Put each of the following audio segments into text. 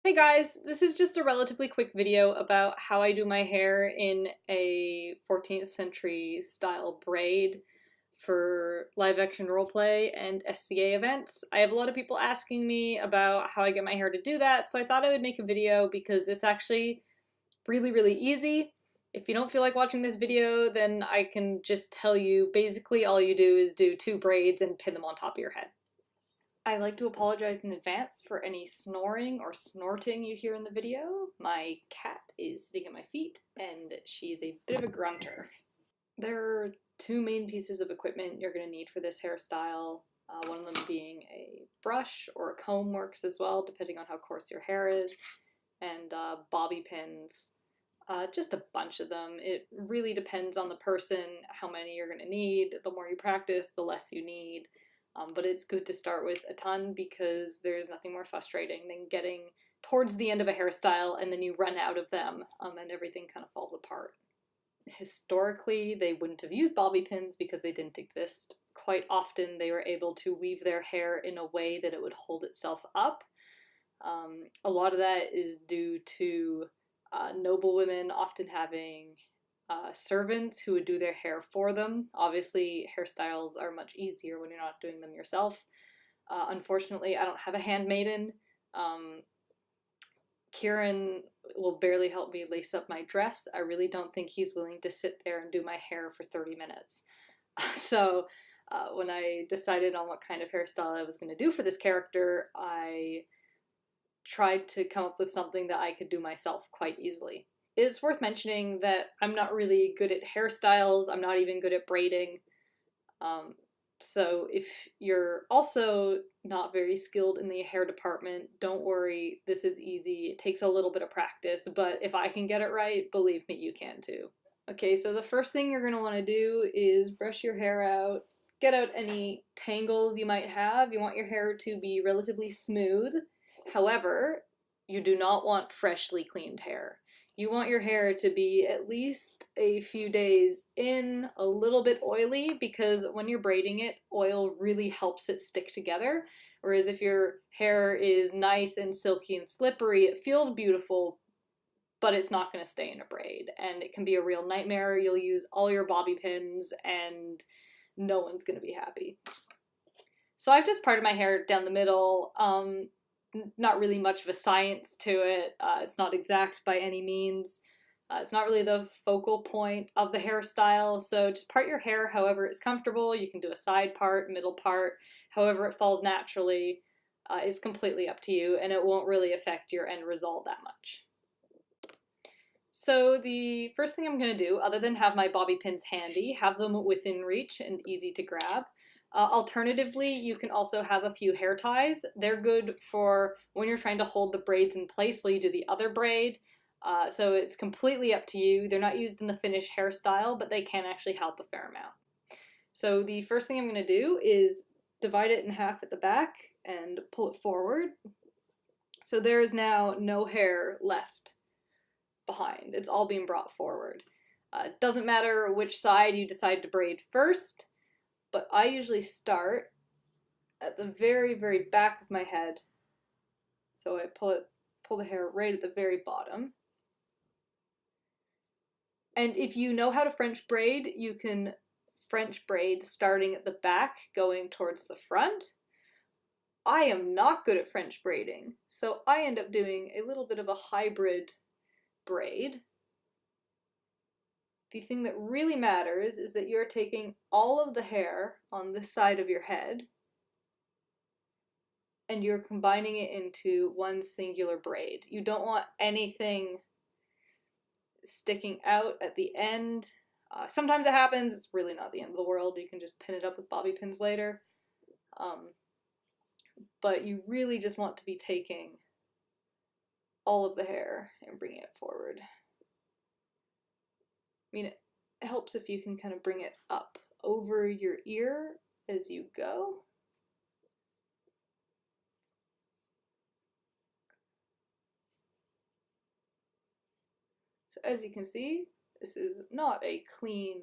Hey guys, this is just a relatively quick video about how I do my hair in a 14th century style braid for live action roleplay and SCA events. I have a lot of people asking me about how I get my hair to do that, so I thought I would make a video because it's actually really easy. If you don't feel like watching this video, then I can just tell you basically all you do is do 2 braids and pin them on top of your head. I like to apologize in advance for any snoring or snorting you hear in the video. My cat is sitting at my feet and she's a bit of a grunter. There are 2 main pieces of equipment you're going to need for this hairstyle. One of them being a brush or a comb works as well, depending on how coarse your hair is, and bobby pins. Just a bunch of them. It really depends on the person, how many you're going to need. The more you practice, the less you need. But it's good to start with a ton because there's nothing more frustrating than getting towards the end of a hairstyle and then you run out of them and everything kind of falls apart. Historically, they wouldn't have used bobby pins because they didn't exist. Quite often they were able to weave their hair in a way that it would hold itself up. A lot of that is due to noble women often having servants who would do their hair for them. Obviously, hairstyles are much easier when you're not doing them yourself. Unfortunately, I don't have a handmaiden. Kieran will barely help me lace up my dress. I really don't think he's willing to sit there and do my hair for 30 minutes. So when I decided on what kind of hairstyle I was going to do for this character, I tried to come up with something that I could do myself quite easily. It's worth mentioning that I'm not really good at hairstyles, I'm not even good at braiding, so if you're also not very skilled in the hair department, don't worry, this is easy. It takes a little bit of practice, but if I can get it right, believe me, you can too. Okay, so the first thing you're going to want to do is brush your hair out, get out any tangles you might have. You want your hair to be relatively smooth. However, you do not want freshly cleaned hair. You want your hair to be at least a few days in, a little bit oily, because when you're braiding it, oil really helps it stick together. Whereas if your hair is nice and silky and slippery, it feels beautiful, but it's not going to stay in a braid. And it can be a real nightmare. You'll use all your bobby pins and no one's going to be happy. So I've just parted my hair down the middle. Not really much of a science to it. It's not exact by any means. It's not really the focal point of the hairstyle, so just part your hair however it's comfortable. You can do a side part, middle part, however it falls naturally. It's completely up to you, and it won't really affect your end result that much. So the first thing I'm going to do, other than have my bobby pins handy, have them within reach and easy to grab. Alternatively, you can also have a few hair ties. They're good for when you're trying to hold the braids in place while you do the other braid. So it's completely up to you. They're not used in the finished hairstyle, but they can actually help a fair amount. So the first thing I'm going to do is divide it in half at the back and pull it forward. So there is now no hair left behind. It's all being brought forward. It doesn't matter which side you decide to braid first, but I usually start at the very back of my head. So I pull the hair right at the very bottom. And if you know how to French braid, you can French braid starting at the back, going towards the front. I am not good at French braiding, so I end up doing a little bit of a hybrid braid. The thing that really matters is that you're taking all of the hair on this side of your head and you're combining it into one singular braid. You don't want anything sticking out at the end. Sometimes it happens, it's really not the end of the world. You can just pin it up with bobby pins later. But you really just want to be taking all of the hair and bringing it forward. I mean, it helps if you can kind of bring it up over your ear as you go. So as you can see, this is not a clean,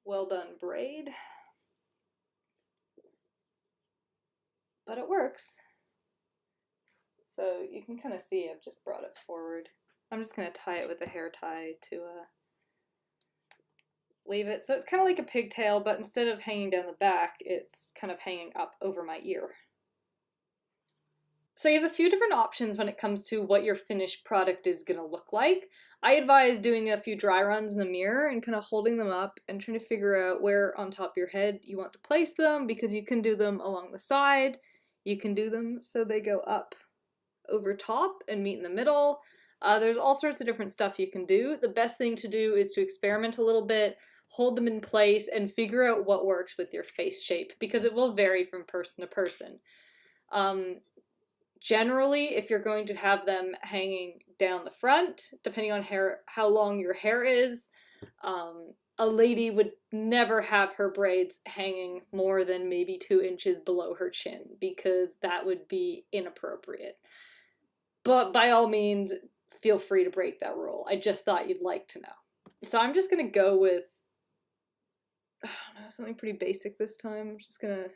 well done braid, but it works. So you can kind of see I've just brought it forward. I'm just going to tie it with a hair tie to leave it. So it's kind of like a pigtail, but instead of hanging down the back, it's kind of hanging up over my ear. So you have a few different options when it comes to what your finished product is going to look like. I advise doing a few dry runs in the mirror and kind of holding them up and trying to figure out where on top of your head you want to place them, because you can do them along the side, you can do them so they go up over top and meet in the middle. There's all sorts of different stuff you can do. The best thing to do is to experiment a little bit, hold them in place, and figure out what works with your face shape, because it will vary from person to person. Generally, if you're going to have them hanging down the front, depending on how long your hair is, a lady would never have her braids hanging more than maybe 2 inches below her chin, because that would be inappropriate. But by all means, feel free to break that rule. I just thought you'd like to know. So I'm just going to go with, I don't know, something pretty basic this time. I'm just going to,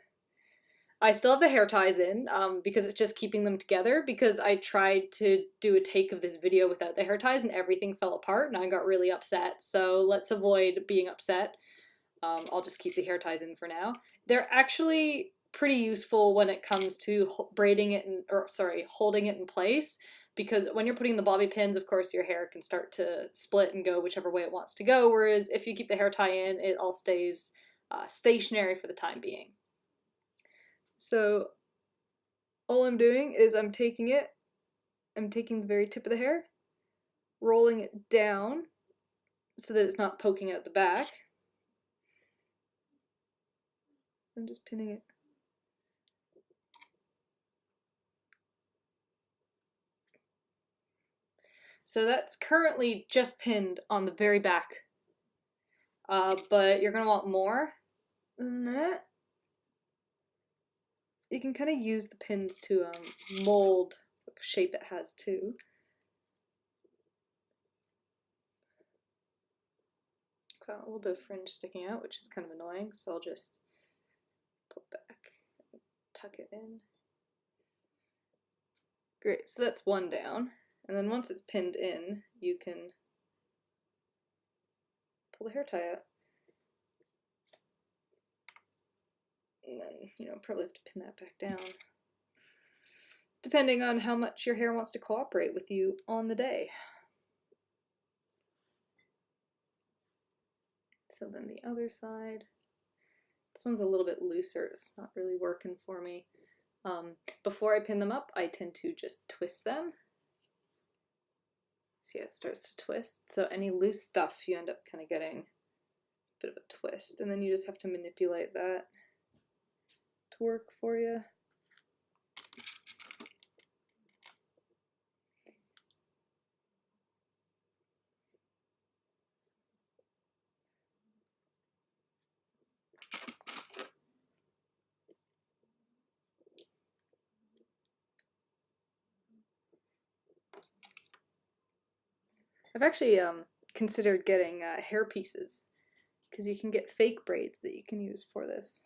I still have the hair ties in because it's just keeping them together, because I tried to do a take of this video without the hair ties and everything fell apart and I got really upset. So let's avoid being upset. I'll just keep the hair ties in for now. They're actually pretty useful when it comes to holding it in place, because when you're putting the bobby pins, of course, your hair can start to split and go whichever way it wants to go, whereas if you keep the hair tie in, it all stays stationary for the time being. So all I'm doing is I'm taking the very tip of the hair, rolling it down so that it's not poking out the back. I'm just pinning it. So that's currently just pinned on the very back, but you're going to want more than that. You can kind of use the pins to mold what shape it has too. Got a little bit of fringe sticking out, which is kind of annoying, so I'll just pull back and tuck it in. Great, so that's one down. And then once it's pinned in, you can pull the hair tie out. And then, probably have to pin that back down, depending on how much your hair wants to cooperate with you on the day. So then the other side, this one's a little bit looser, it's not really working for me. Before I pin them up, I tend to just twist them. See how it starts to twist? So any loose stuff, you end up kind of getting a bit of a twist, and then you just have to manipulate that to work for you. I've actually considered getting hair pieces, because you can get fake braids that you can use for this,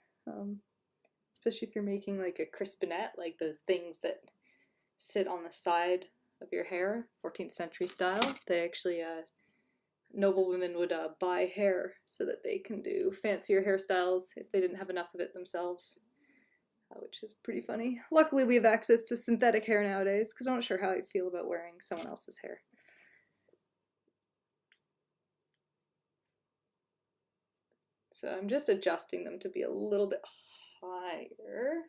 especially if you're making like a crispinet, like those things that sit on the side of your hair, 14th century style. They actually, noble women would buy hair so that they can do fancier hairstyles if they didn't have enough of it themselves, which is pretty funny. Luckily we have access to synthetic hair nowadays, because I'm not sure how I feel about wearing someone else's hair. So I'm just adjusting them to be a little bit higher.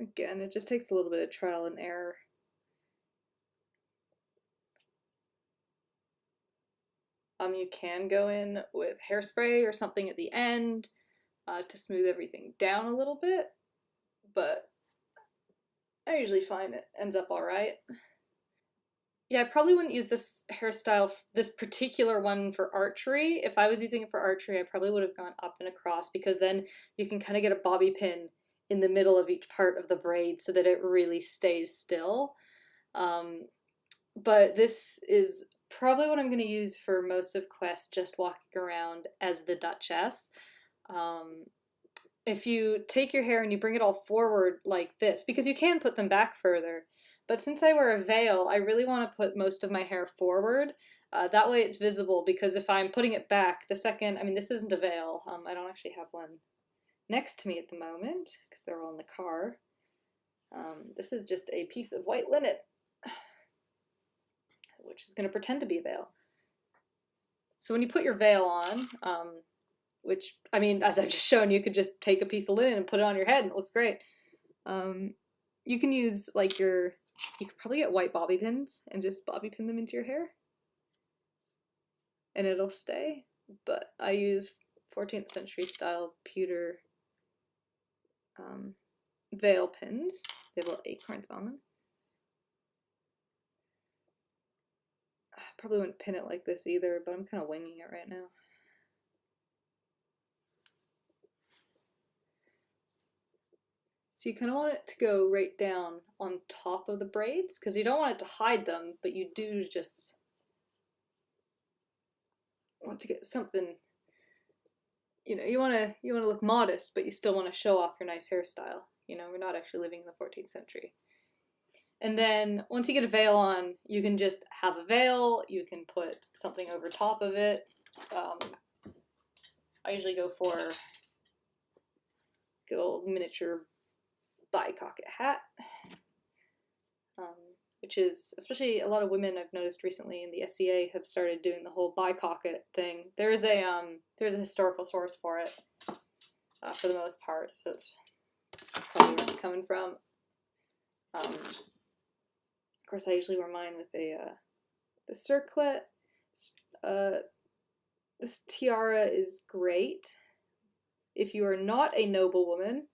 Again, it just takes a little bit of trial and error. You can go in with hairspray or something at the end to smooth everything down a little bit, but I usually find it ends up alright. Yeah, I probably wouldn't use this hairstyle, this particular one for archery. If I was using it for archery, I probably would have gone up and across because then you can kind of get a bobby pin in the middle of each part of the braid so that it really stays still. But this is probably what I'm going to use for most of Quest, just walking around as the Duchess. If you take your hair and you bring it all forward like this, because you can put them back further, but since I wear a veil, I really want to put most of my hair forward. That way it's visible, because if I'm putting it back, the second, I mean, this isn't a veil. I don't actually have one next to me at the moment, because they're all in the car. This is just a piece of white linen, which is going to pretend to be a veil. So when you put your veil on, which, I mean, as I've just shown, you could just take a piece of linen and put it on your head and it looks great. You can use like you could probably get white bobby pins and just bobby pin them into your hair and it'll stay. But I use 14th century style pewter veil pins. They have little acorns on them. I probably wouldn't pin it like this either, but I'm kind of winging it right now. So you kind of want it to go right down on top of the braids, because you don't want it to hide them, but you do just want to get something, you know, you want to look modest, but you still want to show off your nice hairstyle. You know, we're not actually living in the 14th century. And then once you get a veil on, you can just have a veil, you can put something over top of it. I usually go for a good old miniature bicocket hat, which is, especially a lot of women I've noticed recently in the SCA have started doing the whole bicocket thing. There's a historical source for it, for the most part, so it's probably where it's coming from. Of course, I usually wear mine with the circlet. This tiara is great. If you are not a noblewoman,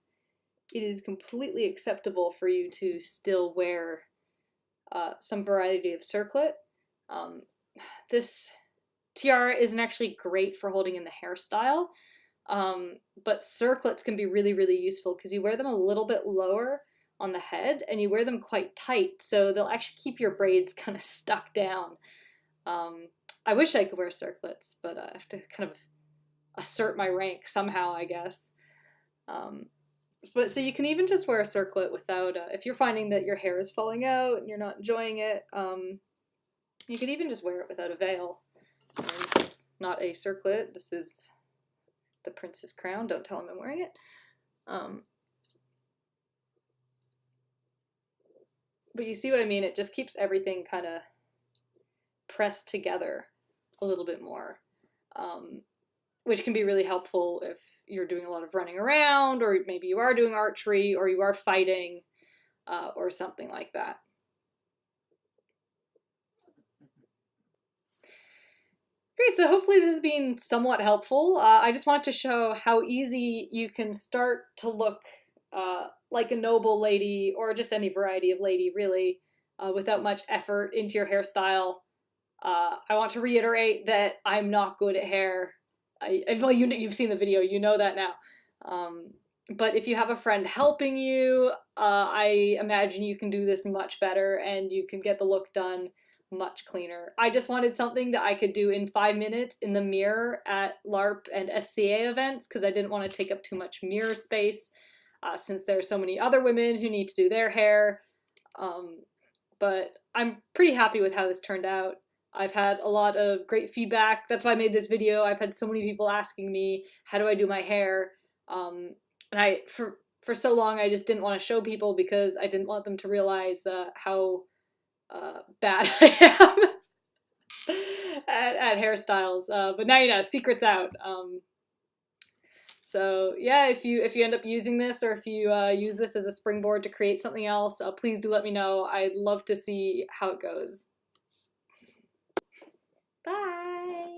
it is completely acceptable for you to still wear some variety of circlet. This tiara isn't actually great for holding in the hairstyle, but circlets can be really, really useful because you wear them a little bit lower on the head and you wear them quite tight, so they'll actually keep your braids kind of stuck down. I wish I could wear circlets, but I have to kind of assert my rank somehow, I guess. But so you can even just wear a circlet without, if you're finding that your hair is falling out and you're not enjoying it, you could even just wear it without a veil. And this is not a circlet, this is the prince's crown, don't tell him I'm wearing it. But you see what I mean, it just keeps everything kind of pressed together a little bit more. Which can be really helpful if you're doing a lot of running around, or maybe you are doing archery, or you are fighting, or something like that. Great, so hopefully this has been somewhat helpful. I just want to show how easy you can start to look like a noble lady, or just any variety of lady, really, without much effort into your hairstyle. I want to reiterate that I'm not good at hair. Well, you've seen the video, you know that now. But if you have a friend helping you, I imagine you can do this much better and you can get the look done much cleaner. I just wanted something that I could do in 5 minutes in the mirror at LARP and SCA events, because I didn't want to take up too much mirror space, since there are so many other women who need to do their hair. But I'm pretty happy with how this turned out. I've had a lot of great feedback. That's why I made this video. I've had so many people asking me, how do I do my hair? And for so long, I just didn't want to show people because I didn't want them to realize how bad I am at hairstyles. But now you know, secret's out. So yeah, if you end up using this, or if you use this as a springboard to create something else, please do let me know. I'd love to see how it goes. Bye!